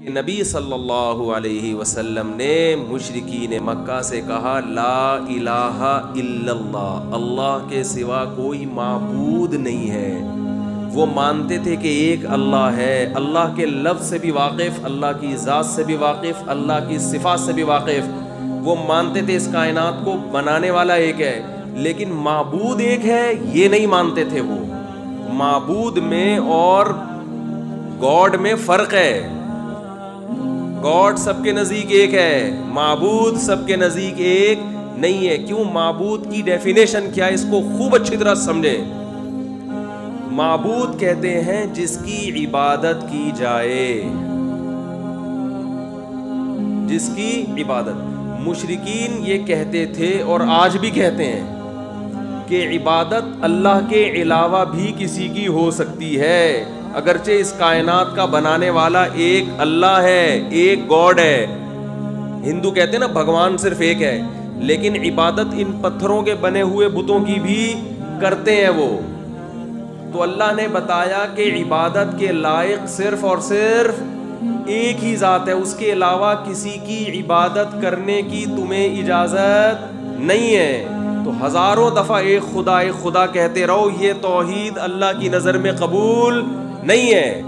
نبی صلی اللہ علیہ وسلم نے مشرکین مکہ سے کہا لا الہ الا اللہ، اللہ کے سوا کوئی معبود نہیں ہے۔ وہ مانتے تھے کہ ایک اللہ ہے، اللہ کے لفظ سے بھی واقف، اللہ کی ذات سے بھی واقف، اللہ کی صفات سے بھی واقف۔ وہ مانتے تھے اس کائنات کو بنانے والا ایک ہے، لیکن معبود ایک ہے یہ نہیں مانتے تھے۔ وہ معبود میں اور گاڈ میں فرق ہے۔ گاڈ سب کے نزدیک ایک ہے، معبود سب کے نزدیک ایک نہیں ہے۔ کیوں؟ معبود کی ڈیفینیشن کیا ہے، اس کو خوب اچھی طرح سمجھیں۔ معبود کہتے ہیں جس کی عبادت کی جائے، جس کی عبادت۔ مشرکین یہ کہتے تھے اور آج بھی کہتے ہیں کہ عبادت اللہ کے علاوہ بھی کسی کی ہو سکتی ہے، اگرچہ اس کائنات کا بنانے والا ایک اللہ ہے، ایک گاڈ ہے۔ ہندو کہتے ہیں نا بھگوان صرف ایک ہے، لیکن عبادت ان پتھروں کے بنے ہوئے بتوں کی بھی کرتے ہیں وہ۔ تو اللہ نے بتایا کہ عبادت کے لائق صرف اور صرف ایک ہی ذات ہے، اس کے علاوہ کسی کی عبادت کرنے کی تمہیں اجازت نہیں ہے۔ تو ہزاروں دفعہ ایک خدا کہتے رہو، یہ توحید اللہ کی نظر میں قبول نہیں ہے۔